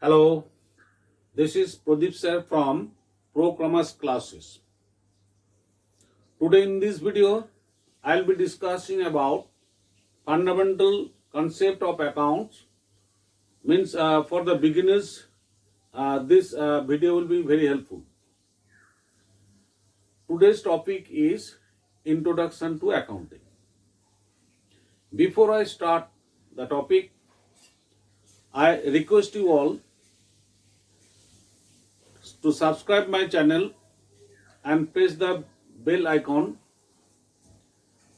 Hello, this is Pradeep sir from Pro Commerce classes. Today in this video, I'll be discussing about fundamental concept of accounts. Means for the beginners, this video will be very helpful. Today's topic is Introduction to Accounting. Before I start the topic, I request you all to subscribe my channel and press the bell icon,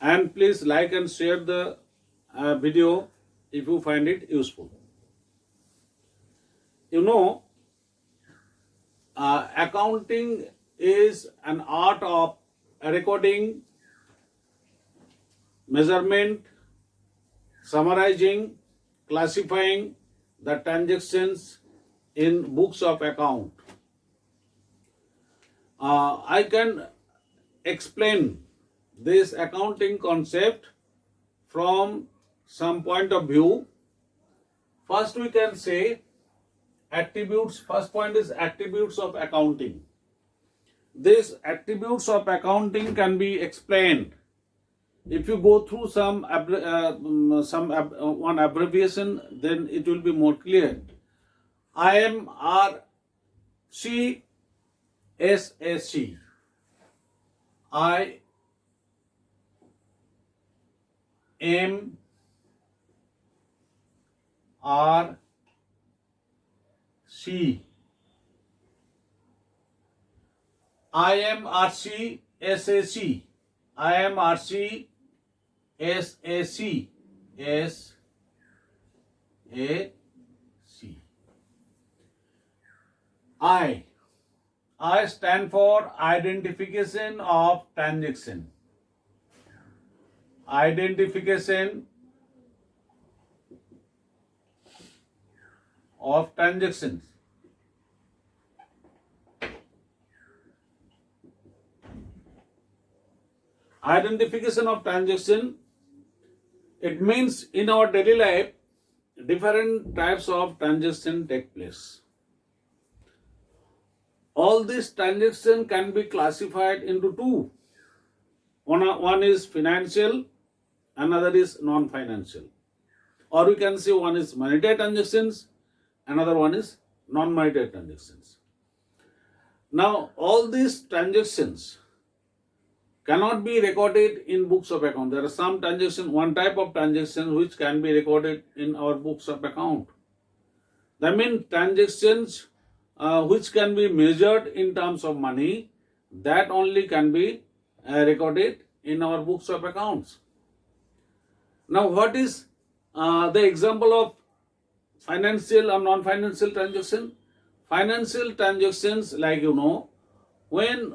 and please like and share the video if you find it useful. You know, accounting is an art of recording, measurement, summarizing, classifying the transactions in books of account. I can explain this accounting concept from some point of view. First, we can say attributes. First point is attributes of accounting. These attributes of accounting can be explained. If you go through one abbreviation, then it will be more clear. IMRC SAC. I M R C. IMRC SAC. IMRC SAC. SAC. I stand for identification of transaction. Identification of transactions. Identification of transaction, it means in our daily life, different types of transaction take place. All these transactions can be classified into two. One is financial, another is non-financial. Or we can say one is monetary transactions, another one is non-monetary transactions. Now, all these transactions cannot be recorded in books of account. There are some transactions, one type of transaction which can be recorded in our books of account. That means transactions which can be measured in terms of money, that only can be recorded in our books of accounts. Now, what is the example of financial or non-financial transaction? Financial transactions, like when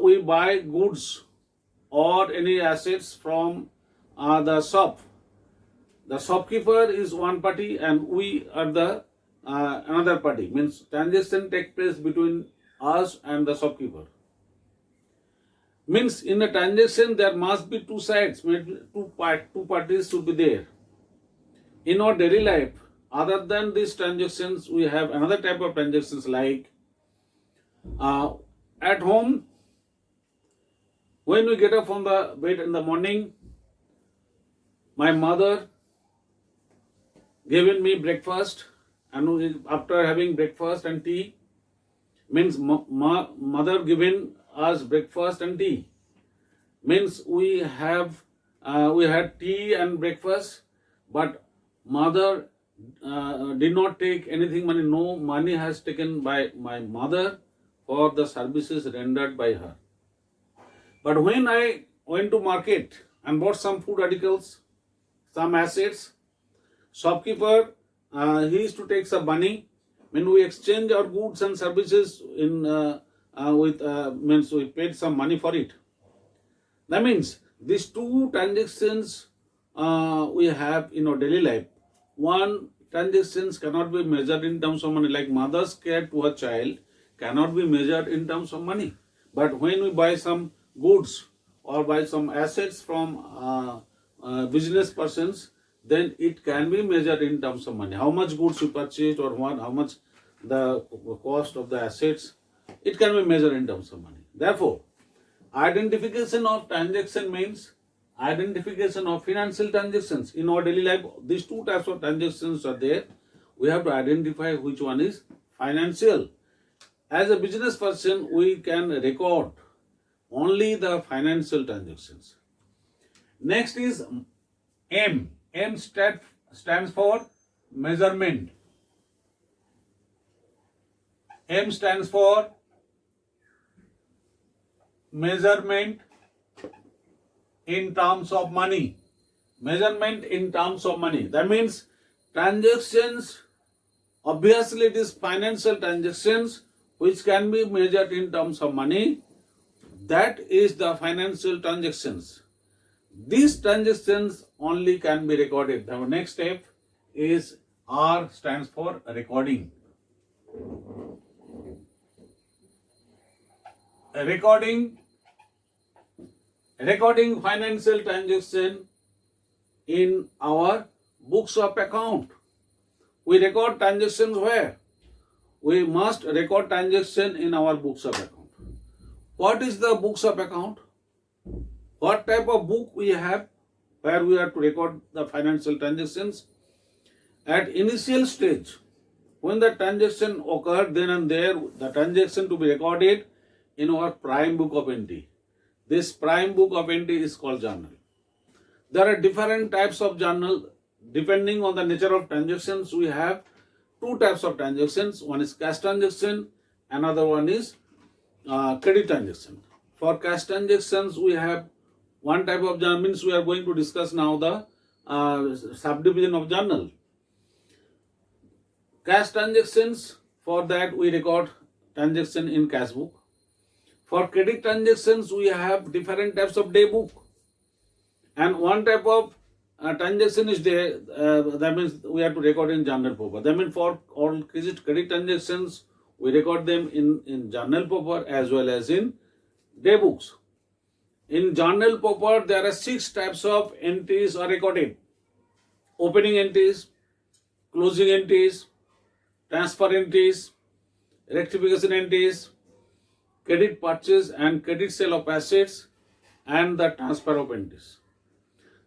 we buy goods or any assets from the shop, the shopkeeper is one party and we are the another party. Means transaction take place between us and the shopkeeper. Means in a transaction there must be two sides, two parties should be there. In our daily life, other than these transactions, we have another type of transactions like at home, when we get up from the bed in the morning, my mother given me breakfast, and after having breakfast and tea, means mother given us breakfast and tea. Means we had tea and breakfast, but mother did not take anything money. No money has taken by my mother for the services rendered by her. But when I went to market and bought some food articles, some assets, shopkeeper he used to take some money. When we exchange our goods and services means we paid some money for it. That means these two transactions we have in our daily life. One, transactions cannot be measured in terms of money, like mother's care to her child cannot be measured in terms of money. But when we buy some goods or buy some assets from business persons, then it can be measured in terms of money. How much goods you purchased or how much the cost of the assets, it can be measured in terms of money. Therefore, identification of transaction means identification of financial transactions. In our daily life, these two types of transactions are there. We have to identify which one is financial. As a business person, we can record only the financial transactions. Next is M. M stands for measurement. M stands for measurement in terms of money. Measurement in terms of money. That means transactions, obviously it is financial transactions which can be measured in terms of money. That is the financial transactions. These transactions only can be recorded. The next step is R stands for recording. Recording financial transaction in our books of account. We record transactions where? We must record transaction in our books of account. What is the books of account? What type of book we have where we have to record the financial transactions? At initial stage, when the transaction occurred, then and there, the transaction to be recorded in our prime book of entry. This prime book of entry is called journal. There are different types of journal. Depending on the nature of transactions, we have two types of transactions. One is cash transaction, another one is credit transaction. For cash transactions, we have one type of journal. Means we are going to discuss now the subdivision of journal. Cash transactions, for that we record transaction in cash book. For credit transactions, we have different types of day book. And one type of transaction is there, that means we have to record in journal paper. That means for all credit transactions, we record them in journal paper as well as in day books. In journal paper, there are 6 types of entries are recorded. Opening entries, closing entries, transfer entries, rectification entries, credit purchase and credit sale of assets, and the transfer of entries.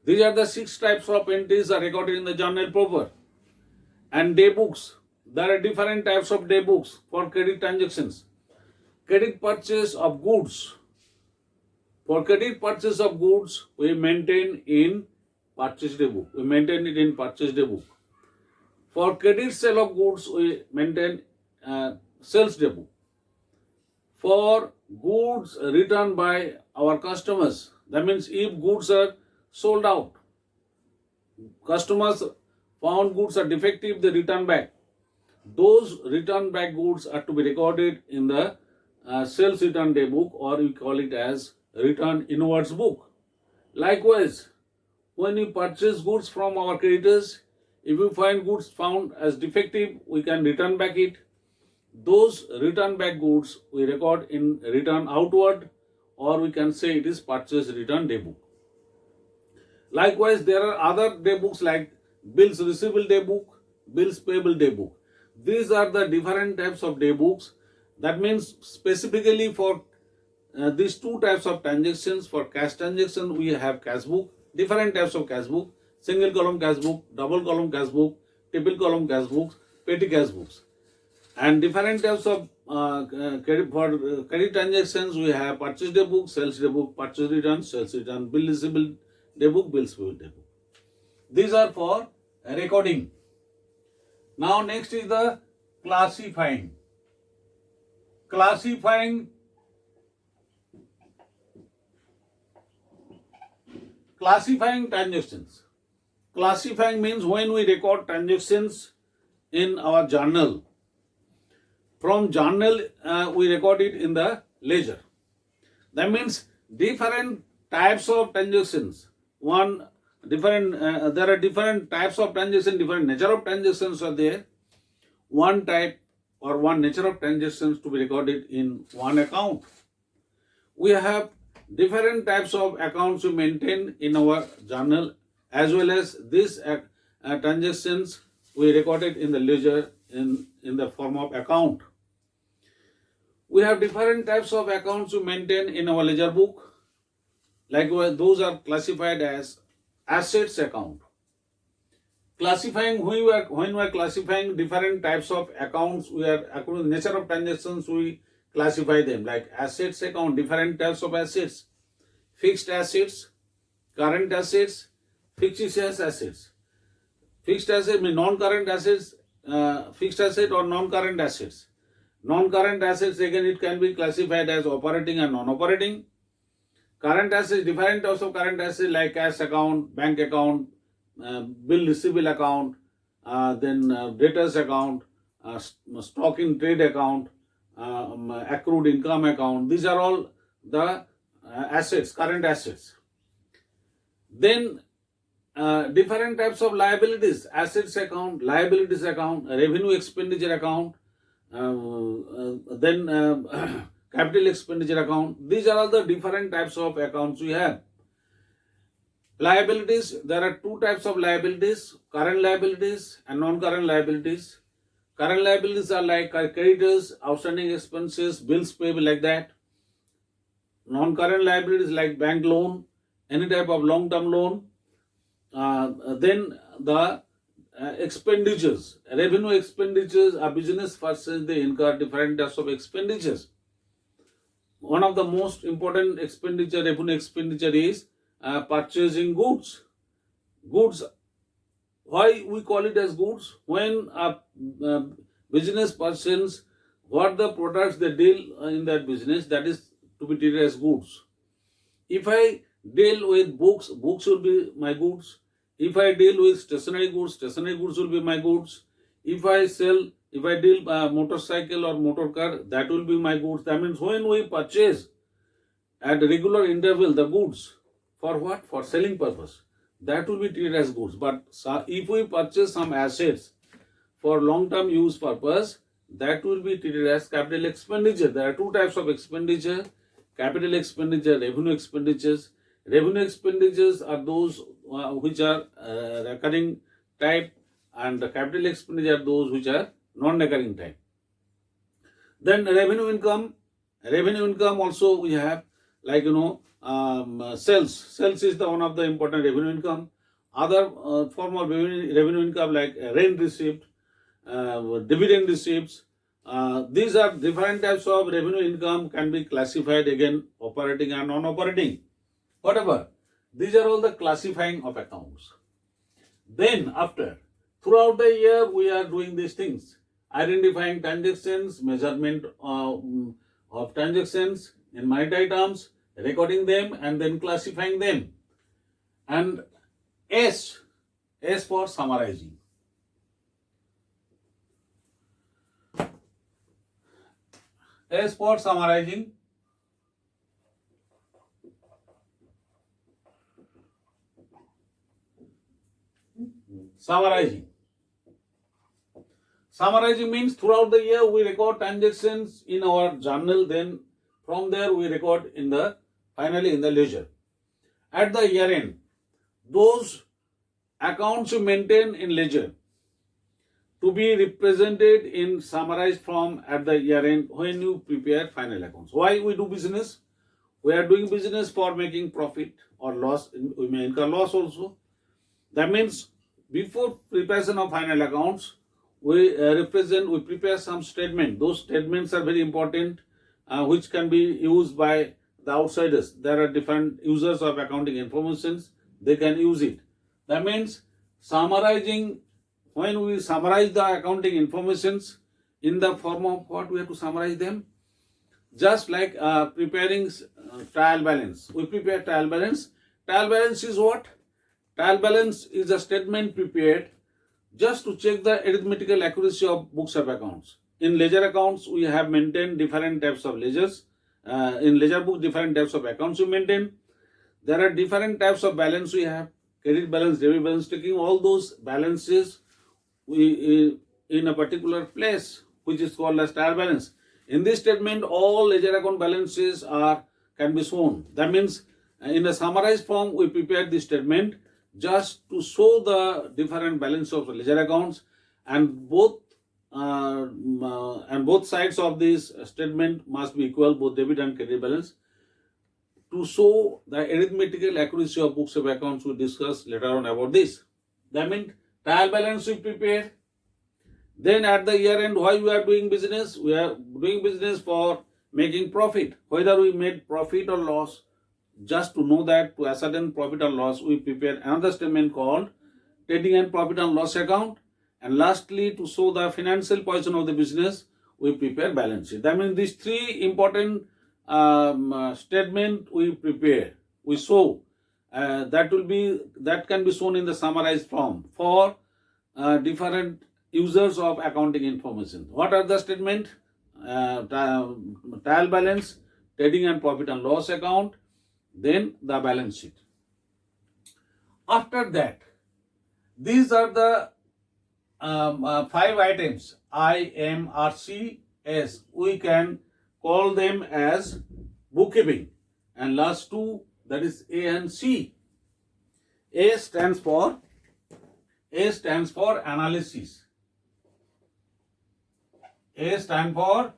These are the 6 types of entries are recorded in the journal paper. And day books, there are different types of day books for credit transactions. Credit purchase of goods. For credit purchase of goods, we maintain in purchase day book. We maintain it in purchase day book. For credit sale of goods, we maintain sales day book. For goods returned by our customers, that means if goods are sold out, customers found goods are defective, they return back. Those return back goods are to be recorded in the sales return day book, or we call it as return inwards book. Likewise, when we purchase goods from our creditors, if we find goods found as defective, we can return back it. Those return back goods we record in return outward, or we can say it is purchase return day book. Likewise, there are other day books like bills receivable day book, bills payable day book. These are the different types of day books. That means specifically for these 2 types of transactions. For cash transaction, we have cash book, different types of cash book, single column cash book, double column cash book, triple column cash books, petty cash books. And different types of credit transactions, we have purchase day book, sales day book, purchase return, sales return, bill receivable day book, bills payable day book. These are for recording. Now next is the classifying. Classifying transactions. Classifying means when we record transactions in our journal. From journal, we record it in the ledger. That means different types of transactions. There are different types of transactions, different nature of transactions are there. One type or one nature of transactions to be recorded in one account. We have different types of accounts we maintain in our journal as well as these transactions we recorded in the ledger in the form of account. We have different types of accounts to maintain in our ledger book. Likewise, those are classified as assets account. Classifying, when we are classifying different types of accounts, we are, according to the nature of transactions, we classify them like assets account, different types of assets, fixed assets, current assets, fictitious assets. Fixed asset means non-current assets, fixed asset or non-current assets. Non-current assets, again, it can be classified as operating and non-operating. Current assets, different types of current assets like cash account, bank account, bill receivable account, then debtors account, stock in trade account, accrued income account. These are all the assets, current assets. Then different types of liabilities, assets account, liabilities account, revenue expenditure account, then capital expenditure account. These are all the different types of accounts we have. Liabilities, there are two types of liabilities, current liabilities and non-current liabilities. Current liabilities are like creditors, outstanding expenses, bills payable, like that. Non-current liabilities like bank loan, any type of long-term loan. Then the expenditures, revenue expenditures, a business person, they incur different types of expenditures. One of the most important expenditure, revenue expenditure, is purchasing goods. Goods, why we call it as goods? When a business persons, what the products they deal in that business, that is to be treated as goods. If I deal with books, books will be my goods. If I deal with stationery goods will be my goods. If I deal motorcycle or motor car, that will be my goods. That means when we purchase at regular interval the goods, for what? For selling purpose, that will be treated as goods. But if we purchase some assets for long-term use purpose, that will be treated as capital expenditure. There are two types of expenditure, capital expenditure, revenue expenditures. Revenue expenditures are those which are recurring type, and the capital expenditure are those which are non-recurring type. Then revenue income. Revenue income also we have, like sales. Sales is the one of the important revenue income. Other form of revenue income like rent receipt, dividend receipts. These are different types of revenue income, can be classified again operating and non-operating. Whatever. These are all the classifying of accounts. Then after, throughout the year we are doing these things. Identifying transactions, measurement of transactions in monetary terms, recording them and then classifying them. And S for summarizing. S for summarizing. Summarizing. Summarizing means throughout the year we record transactions in our journal, then from there we record finally in the ledger. At the year end, those accounts you maintain in ledger to be represented in summarized form at the year end when you prepare final accounts. Why we do business? We are doing business for making profit or loss. We may incur loss also. That means before preparation of final accounts, we prepare some statement. Those statements are very important, which can be used by the outsiders. There are different users of accounting informations. They can use it. That means summarizing, when we summarize the accounting informations in the form of what we have to summarize them, just like preparing trial balance. We prepare trial balance. Trial balance is what? Trial balance is a statement prepared just to check the arithmetical accuracy of books of accounts. In ledger accounts, we have maintained different types of ledgers. In ledger book, different types of accounts we maintain. There are different types of balance we have. Credit balance, debit balance, taking all those balances in a particular place, which is called as trial balance. In this statement, all ledger account balances can be shown. That means in a summarized form, we prepare this statement. just to show the different balance of ledger accounts, and both sides of this statement must be equal, both debit and credit balance, to show the arithmetical accuracy of books of accounts. We discuss later on about this. That means trial balance we prepare. Then at the year end, why we are doing business? We are doing business for making profit. Whether we made profit or loss, just to know that, to ascertain profit or loss, we prepare another statement called trading and profit and loss account. And lastly, to show the financial position of the business, we prepare balance sheet. That means these three important statement we prepare, we show. That can be shown in the summarized form for different users of accounting information. What are the statement? Trial balance, trading and profit and loss account, then the balance sheet. After that, these are the 5 items, I, M, R, C, S. We can call them as bookkeeping. And last two, that is A and C. A stands for analysis. A stands for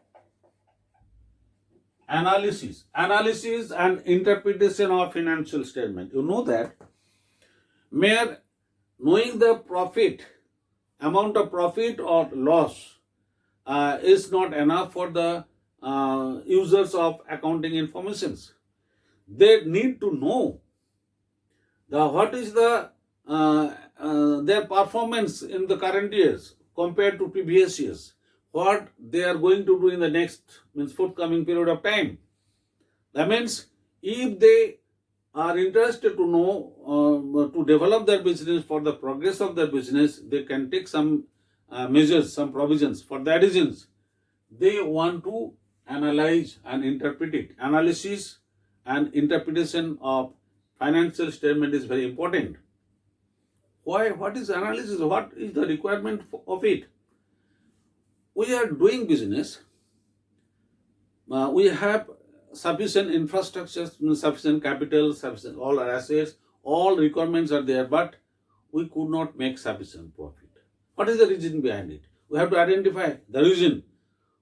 analysis. Analysis and interpretation of financial statement. You know that mere knowing the profit, amount of profit or loss is not enough for the users of accounting informations. They need to know what is the their performance in the current years compared to previous years, what they are going to do in the next forthcoming period of time. That means if they are interested to know to develop their business, for the progress of their business, they can take some measures, some provisions. For that reasons, they want to analyze and interpret it. Analysis and interpretation of financial statement is very important. Why? What is analysis? What is the requirement of it? We are doing business. We have sufficient infrastructure, sufficient capital, sufficient all our assets, all requirements are there, but we could not make sufficient profit. What is the reason behind it? We have to identify the reason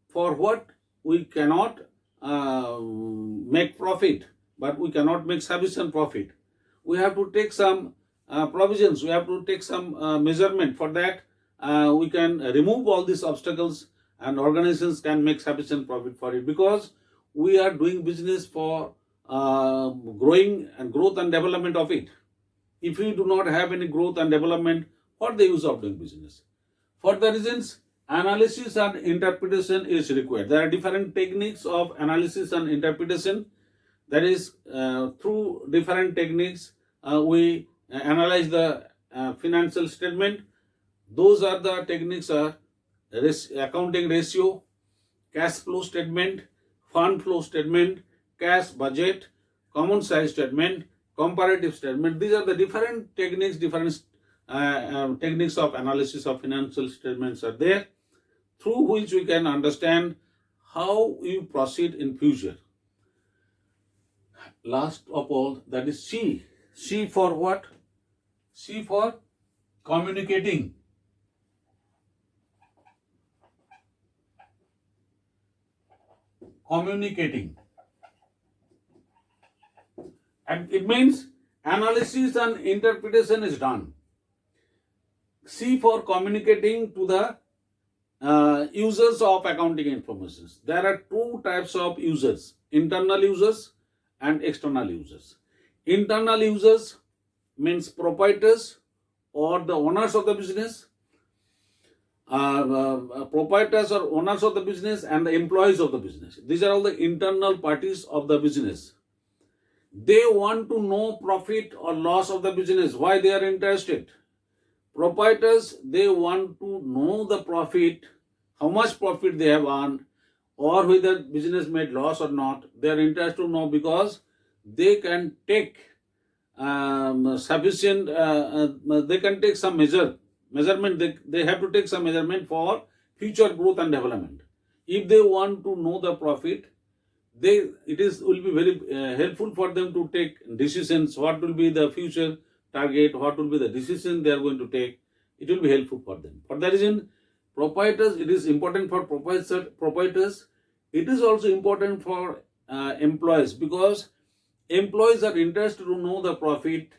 for what we cannot make profit, but we cannot make sufficient profit. We have to take some provisions, we have to take some measurement. For that, we can remove all these obstacles and organizations can make sufficient profit for it, because we are doing business for growth and development of it. If we do not have any growth and development, what the use of doing business? For the reasons, analysis and interpretation is required. There are different techniques of analysis and interpretation. That is, through different techniques, we analyze the financial statement. Those are the techniques are accounting ratio, cash flow statement, fund flow statement, cash budget, common size statement, comparative statement. These are the different techniques, techniques of analysis of financial statements are there, through which we can understand how you proceed in future. Last of all, that is C. C for what? C for communicating. Communicating. And it means analysis and interpretation is done. C for communicating to the users of accounting information. There are two types of users, internal users and external users. Internal users means proprietors or the owners of the business, proprietors or owners of the business and the employees of the business. These are all the internal parties of the business. They want to know profit or loss of the business, why they are interested. Proprietors, they want to know the profit, how much profit they have earned, or whether business made loss or not. They are interested to know because they can take sufficient, they can take some measurement, they have to take some measurement for future growth and development. If they want to know the profit, will be very helpful for them to take decisions, what will be the future target, what will be the decision they are going to take. It will be helpful for them. For that reason, proprietors, it is important for proprietors. It is also important for employees, because employees are interested to know the profit.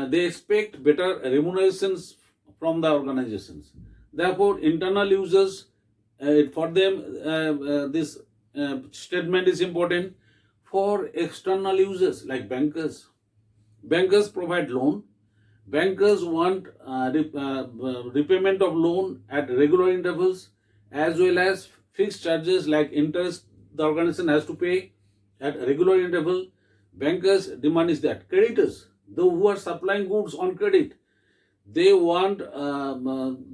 They expect better remunerations from the organizations. Therefore, internal users, for them, this statement is important. For external users like bankers, bankers provide loan. Bankers want repayment of loan at regular intervals, as well as fixed charges like interest the organization has to pay at regular interval. Bankers' demand is that. Creditors, those who are supplying goods on credit, they want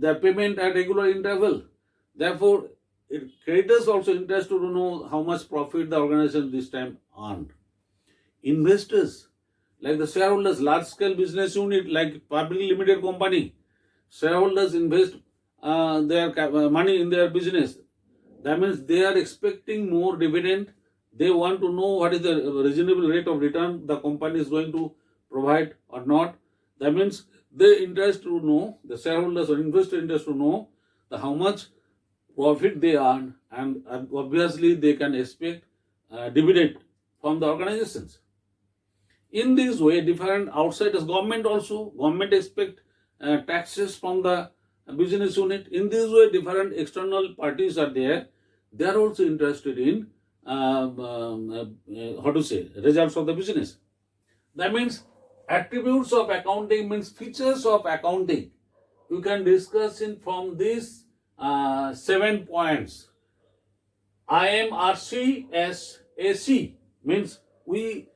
their payment at regular interval. Therefore, creditors also interested to know how much profit the organization this time earned. Investors, like the shareholders, large scale business unit like publicly limited company, shareholders invest their money in their business. That means they are expecting more dividend. They want to know what is the reasonable rate of return the company is going to provide or not. That means they interest to know, the shareholders or investor interest to know how much profit they earn, and obviously they can expect dividend from the organizations. In this way, different outsiders, government expect taxes from the business unit. In this way, different external parties are there. They are also interested in results of the business. That means attributes of accounting means features of accounting. You can discuss it from these 7 points. IMRCSAC means we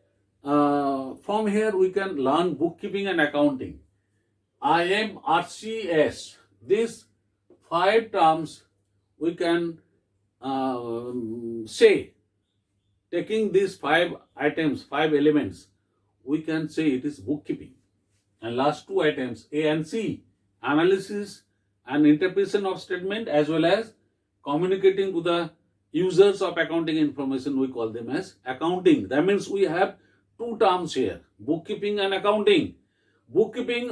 from here we can learn bookkeeping and accounting. IMRCS, these 5 terms we can say, taking these 5 items, 5 elements, we can say it is bookkeeping. And last 2 items, A and C, analysis and interpretation of statement, as well as communicating to the users of accounting information, we call them as accounting. That means we have 2 terms here, bookkeeping and accounting. Bookkeeping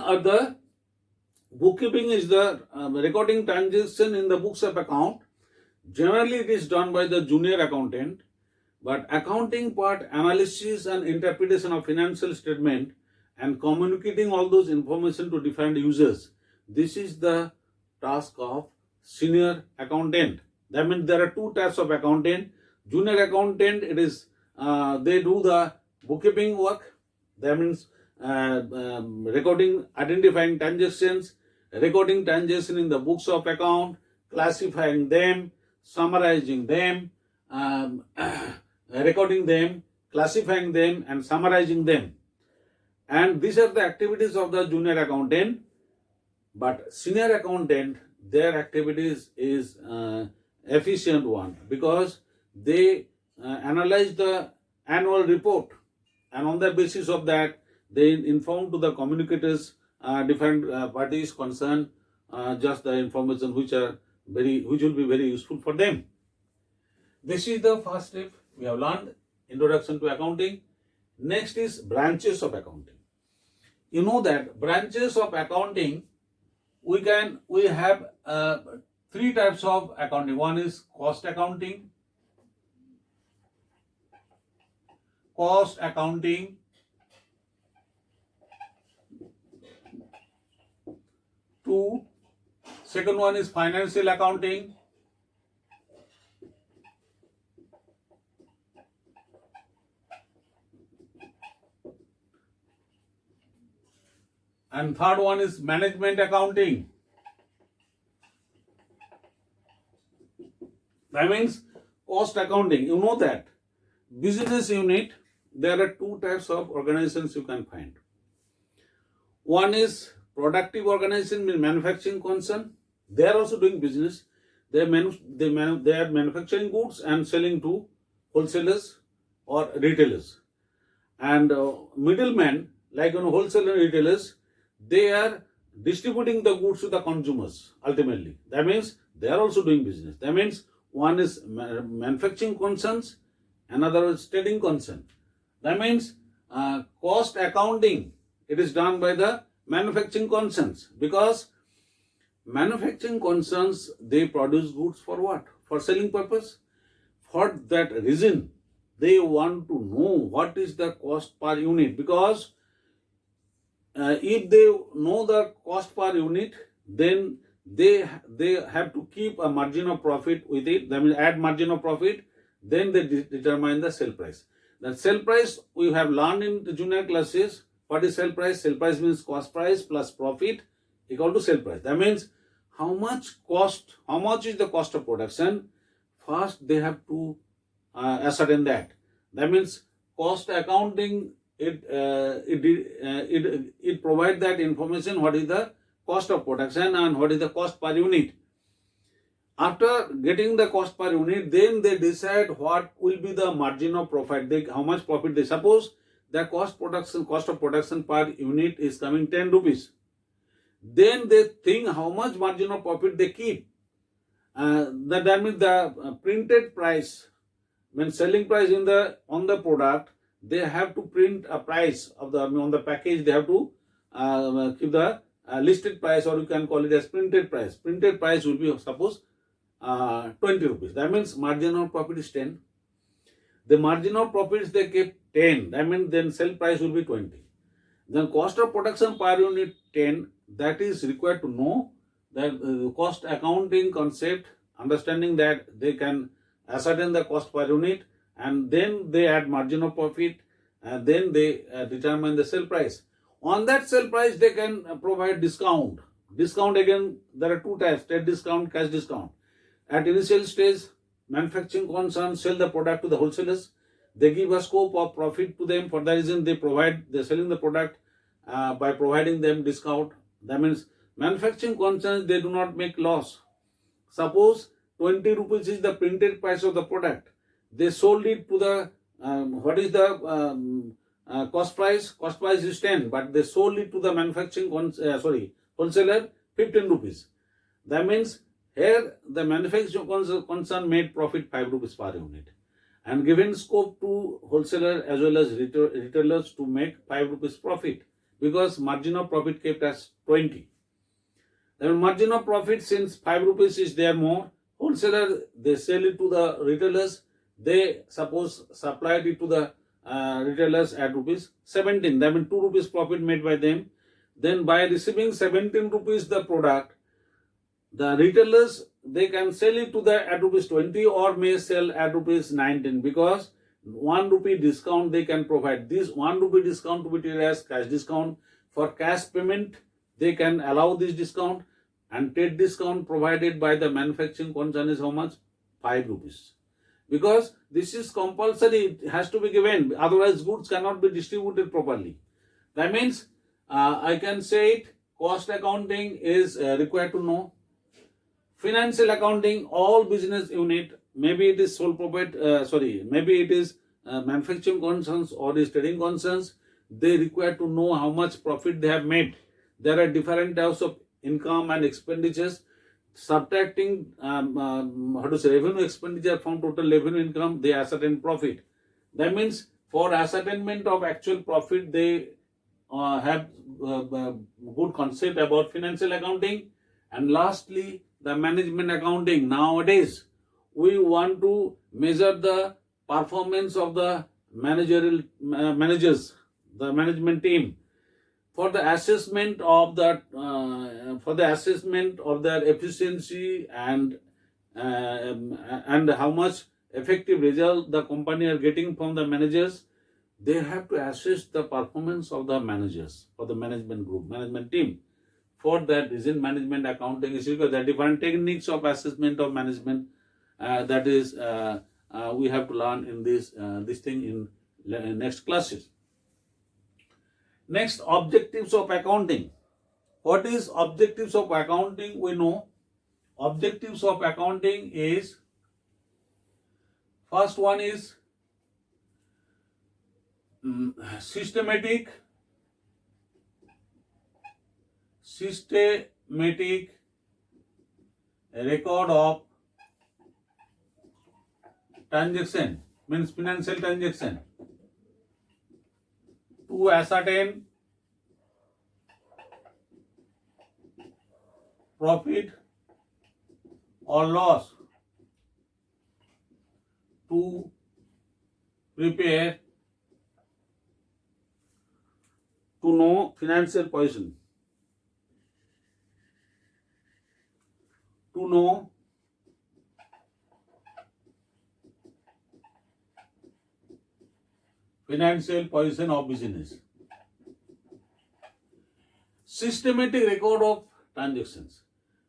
is the recording transaction in the books of account. Generally, it is done by the junior accountant, but accounting part, analysis and interpretation of financial statement and communicating all those information to different users, this is the task of senior accountant. That means there are 2 types of accountant. Junior accountant, it is they do the bookkeeping work. That means recording, identifying transactions, recording transaction in the books of account, classifying them, summarizing them, recording them, classifying them, and summarizing them. And these are the activities of the junior accountant. But senior accountant, their activities is efficient one, because they analyze the annual report, and on the basis of that they inform to the communicators, different parties concerned, just the information which will be very useful for them. This is the first step. We have learned introduction to accounting. Next is branches of accounting. You know that branches of accounting, we have 3 types of accounting. One is cost accounting. Second one is financial accounting. And third one is management accounting. That means cost accounting. You know that business unit, there are 2 types of organizations you can find. One is productive organization, means manufacturing concern. They are also doing business. They are manufacturing goods and selling to wholesalers or retailers. And middlemen, like wholesalers and retailers, they are distributing the goods to the consumers ultimately. That means they are also doing business. That means one is manufacturing concerns, another is trading concern. That means cost accounting, it is done by the manufacturing concerns, because manufacturing concerns, they produce goods for what? For selling purpose. For that reason, they want to know what is the cost per unit, because if they know the cost per unit, then they have to keep a margin of profit with it. That means add margin of profit. Then they determine the sale price. The sale price we have learned in the junior classes. What is sale price? Sale price means cost price plus profit equal to sale price. That means how much is the cost of production. First they have to ascertain that. That means cost accounting, it provides that information, what is the cost of production and what is the cost per unit. After getting the cost per unit, then they decide what will be the margin of profit. How much profit they suppose the cost of production per unit is coming 10 rupees. Then they think how much margin of profit they keep. That means the printed price, when selling price on the product, they have to print a price of on the package. They have to keep the listed price, or you can call it as printed price. Printed price will be suppose 20 rupees. That means margin of profit is 10. The margin of profits they kept 10. That means then sell price will be 20. Then cost of production per unit 10. That is required to know that cost accounting concept, understanding that they can ascertain the cost per unit, and then they add margin of profit, and then they determine the sale price. On that sale price, they can provide discount. Discount, again, there are two types: trade discount, cash discount. At initial stage, manufacturing concerns sell the product to the wholesalers. They give a scope of profit to them. For that reason, they're selling the product by providing them discount. That means manufacturing concerns, they do not make loss. Suppose 20 rupees is the printed price of the product. They sold it to the, what is the cost price? Cost price is 10, but they sold it to the wholesaler 15 rupees. That means here the manufacturing concern made profit 5 rupees per unit, and given scope to wholesaler as well as retailers to make 5 rupees profit, because margin of profit kept as 20. The margin of profit, since 5 rupees is there more, wholesaler they sell it to the retailers. They suppose supplied it to the retailers at rupees 17. That means 2 rupees profit made by them. Then by receiving 17 rupees the product, the retailers they can sell it to the at rupees 20 or may sell at rupees 19, because 1 rupee discount they can provide. This 1 rupee discount to be treated as cash discount. For cash payment, they can allow this discount, and trade discount provided by the manufacturing concern is how much? 5 rupees. Because this is compulsory, it has to be given, otherwise goods cannot be distributed properly. That means I can say it, cost accounting is required to know. Financial accounting, all business unit, maybe it is sole proprietor, maybe it is manufacturing concerns or is trading concerns, they require to know how much profit they have made. There are different types of income and expenditures. Subtracting revenue expenditure from total revenue income, they ascertain profit. That means for ascertainment of actual profit, they have good concept about financial accounting. And lastly, the management accounting. Nowadays, we want to measure the performance of the managers, the management team, for the assessment of their efficiency and how much effective result the company are getting from the managers. They have to assess the performance of the managers for the management group, management team. For that reason, management accounting is required. There are different techniques of assessment of management. That is, we have to learn in this thing in next classes. Next, objectives of accounting. What is objectives of accounting? We know objectives of accounting is, first one is systematic record of transaction, means financial transaction, to ascertain profit or loss to prepare to know financial position. To know financial position of business. Systematic record of transactions.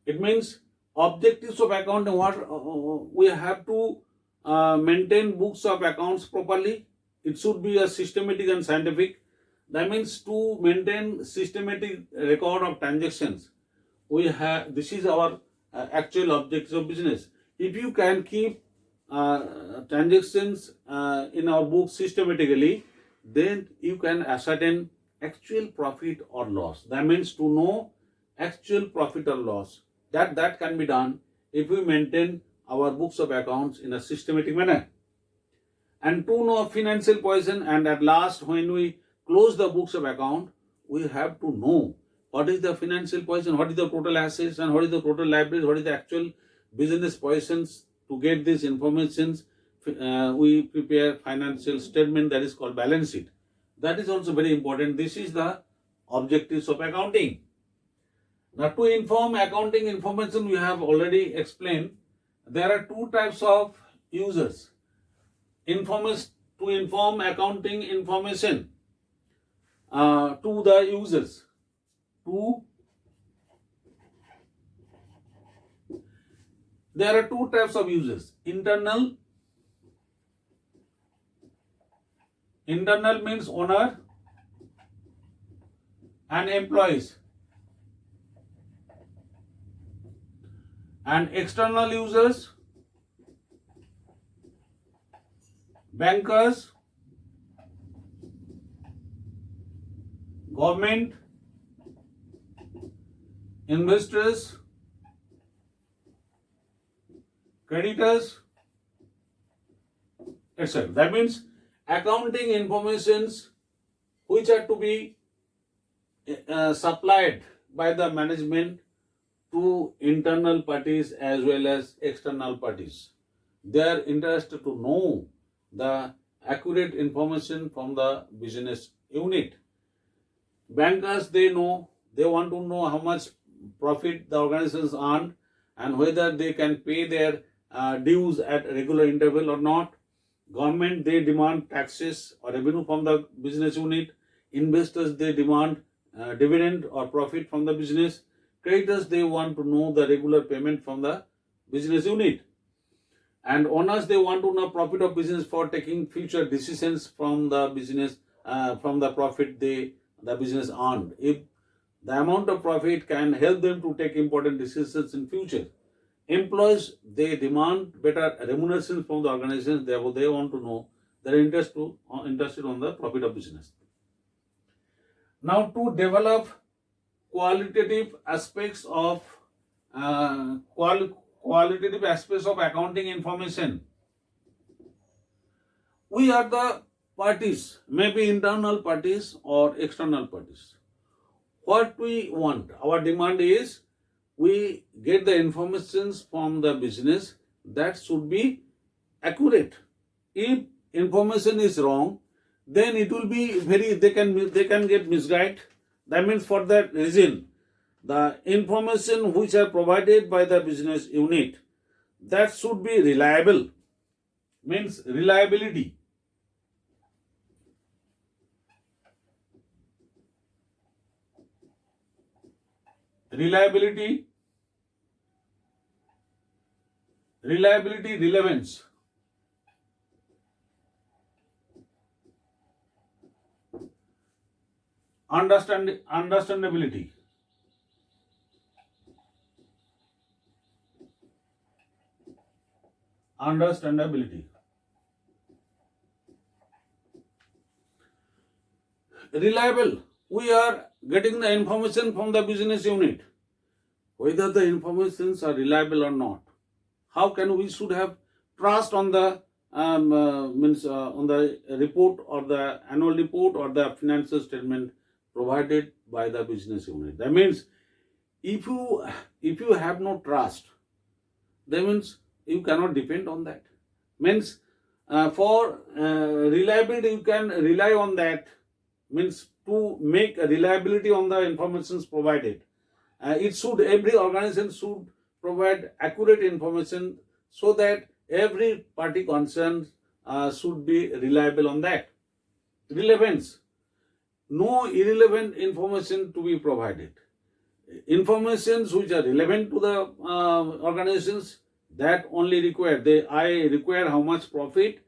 It means objectives of accounting. What we have to maintain books of accounts properly. It should be a systematic and scientific. That means to maintain systematic record of transactions, we have, this is our actual objectives of business. If you can keep transactions in our books systematically, then you can ascertain actual profit or loss. That means to know actual profit or loss. That can be done if we maintain our books of accounts in a systematic manner. And to know financial position, and at last when we close the books of account, we have to know what is the financial position, what is the total assets, and what is the total liabilities, what is the actual business positions. To get these informations, we prepare financial statement, that is called balance sheet. That is also very important. This is the objectives of accounting. Now, to inform accounting information, we have already explained. There are two types of users. To inform accounting information to the users. There are two types of users. Internal means owner and employees. And external users, bankers, government, investors, creditors, etc. That means accounting informations which are to be supplied by the management to internal parties as well as external parties. They are interested to know the accurate information from the business unit. Bankers, they want to know how much profit the organizations earn and whether they can pay their dues at regular interval or not. Government, they demand taxes or revenue from the business unit. Investors, they demand dividend or profit from the business. Creditors, they want to know the regular payment from the business unit. And owners, they want to know profit of business for taking future decisions from the business, from the profit the business earned. If the amount of profit can help them to take important decisions in future. Employees, they demand better remuneration from the organizations. Therefore, they want to know, they're interested on the profit of business. Now, to develop qualitative aspects of accounting information, we are the parties, maybe internal parties or external parties. What we want, our demand is, we get the informations from the business that should be accurate. If information is wrong, then it will be they can get misguided. That means for that reason, the information which are provided by the business unit, that should be reliable. Means reliability. Reliability, relevance. Understandability. Reliable. We are getting the information from the business unit. Whether the informations are reliable or not. How can we should have trust on the on the report or the annual report or the financial statement provided by the business unit. That means if you have no trust, that means you cannot depend on that. Means for reliability, you can rely on that. Means to make a reliability on the informations provided, it should, every organization should provide accurate information so that every party concerned should be reliable on that. Relevance, no irrelevant information to be provided. Informations which are relevant to the organizations, that only required. I require how much profit,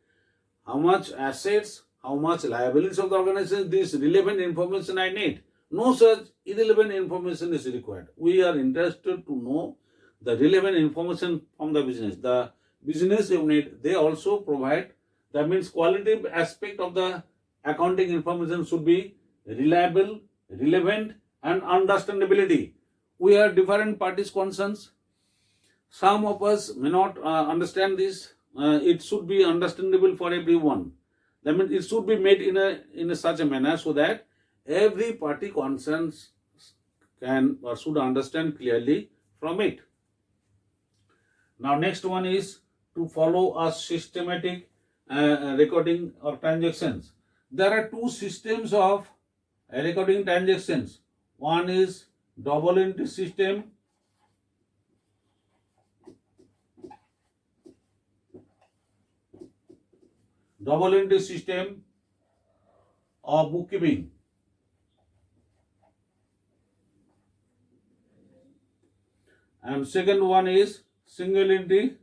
how much assets, how much liabilities of the organization. This relevant information I need. No such irrelevant information is required. We are interested to know the relevant information from the business. The business unit, they also provide. That means qualitative aspect of the accounting information should be reliable, relevant, and understandability. We are different parties' concerns. Some of us may not understand this. It should be understandable for everyone. That means it should be made in a such a manner so that every party concerns can or should understand clearly from it. Now, next one is to follow a systematic recording of transactions. There are two systems of recording transactions. One is double entry system, of bookkeeping, and second one is single entry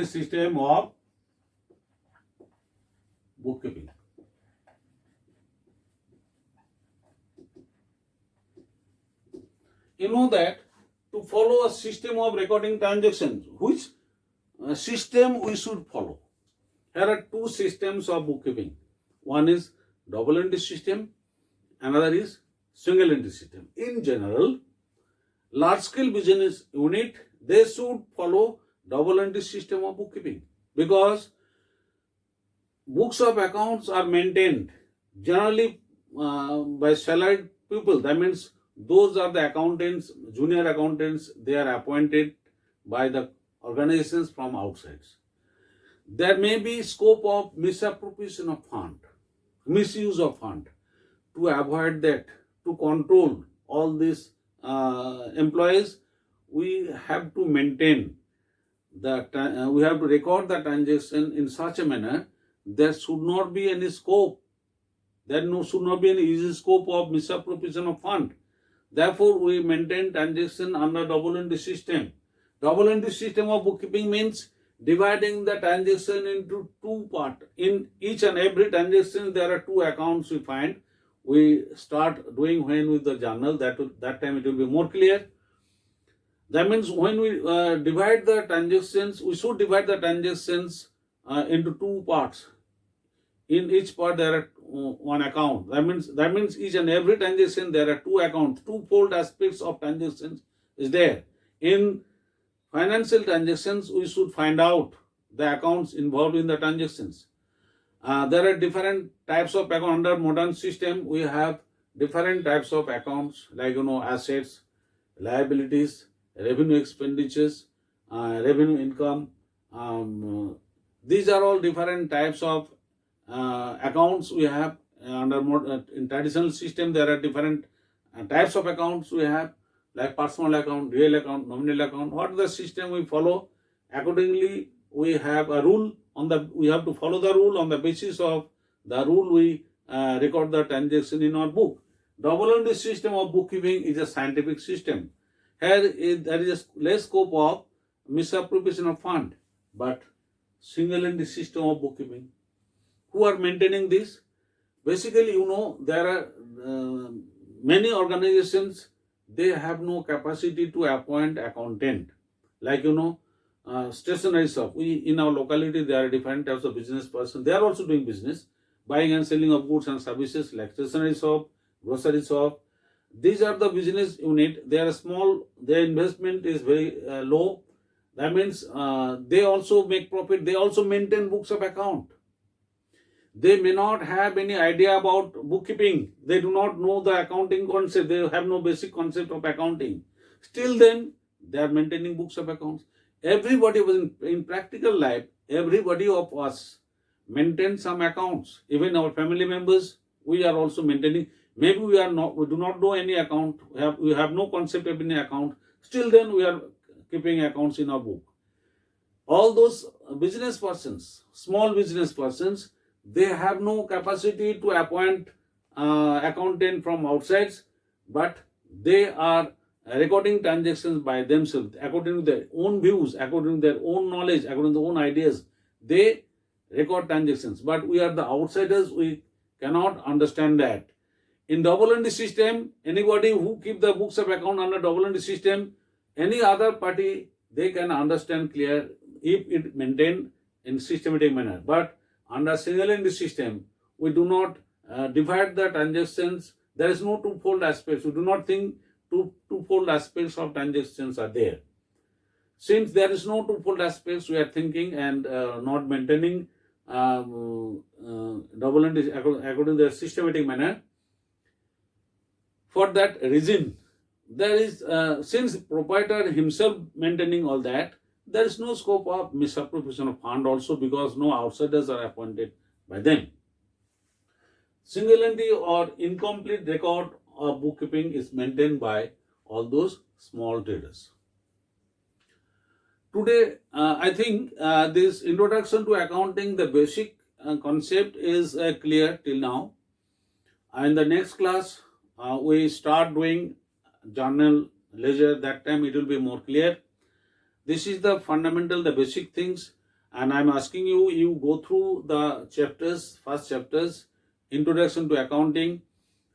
system of bookkeeping. You know that to follow a system of recording transactions, which system we should follow? There are two systems of bookkeeping. One is double entry system, another is single entry system. In general, large scale business unit, they should follow double entry system of bookkeeping, because books of accounts are maintained generally by salaried people. That means those are the accountants, junior accountants, they are appointed by the organizations from outside. There may be scope of misappropriation of fund, misuse of fund. To avoid that, to control all these employees, we have to maintain that we have to record the transaction in such a manner there should not be any scope. There should not be any easy scope of misappropriation of fund. Therefore, we maintain transaction under double entry system. Double entry system of bookkeeping means dividing the transaction into two parts. In each and every transaction, there are two accounts we find. We start doing when with the journal, that time it will be more clear. That means when we divide the transactions, we should divide the transactions into two parts. In each part there are one account. That means each and every transaction there are two accounts. Twofold aspects of transactions is there. In financial transactions, we should find out the accounts involved in the transactions. There are different types of accounts. Under modern system, we have different types of accounts, like assets, liabilities, revenue expenditures, revenue income. These are all different types of accounts we have. In traditional system, there are different types of accounts we have, like personal account, real account, nominal account. What the system we follow? Accordingly, we have a rule we have to follow the rule. On the basis of the rule, we record the transaction in our book. Double entry system of bookkeeping is a scientific system. Here there is less scope of misappropriation of fund, but single entry system of bookkeeping. Who are maintaining this? Basically, there are many organizations, they have no capacity to appoint accountant. Like, stationery shop. In our locality, there are different types of business person. They are also doing business, buying and selling of goods and services, like stationery shop, grocery shop. These are the business unit. They are small. Their investment is very low. That means they also make profit. They also maintain books of account. They may not have any idea about bookkeeping. They do not know the accounting concept. They have no basic concept of accounting. Still then, they are maintaining books of accounts. Everybody was in practical life, everybody of us maintain some accounts. Even our family members, we are also maintaining. Maybe we do not know any account. We have no concept of any account. Still then, we are keeping accounts in our book. All those business persons, small business persons, they have no capacity to appoint accountant from outside, but they are recording transactions by themselves according to their own views, according to their own knowledge, according to their own ideas. They record transactions, but we are the outsiders. We cannot understand that. In double entry system, anybody who keep the books of account under double entry system, any other party, they can understand clear if it maintained in systematic manner. But under single entry system, we do not divide the transactions. There is no twofold aspects. We do not think twofold aspects of transactions are there. Since there is no twofold aspects, we are thinking and not maintaining double entry according to the systematic manner. For that reason, there is since proprietor himself maintaining all that, there is no scope of misappropriation of fund also, because no outsiders are appointed by them. Single entry or incomplete record of bookkeeping is maintained by all those small traders. Today, I think this introduction to accounting, the basic concept is clear till now. In the next class, we start doing journal ledger. That time it will be more clear. This is the fundamental, the basic things, and I'm asking you, you go through the chapters, first chapters, introduction to accounting,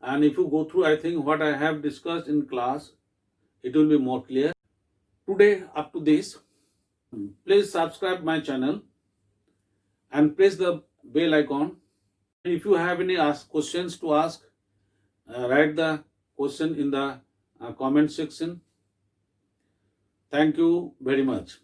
and if you go through, I think what I have discussed in class, it will be more clear. Today, up to this, please subscribe my channel and press the bell icon. If you have any questions to ask, write the question in the comment section. Thank you very much.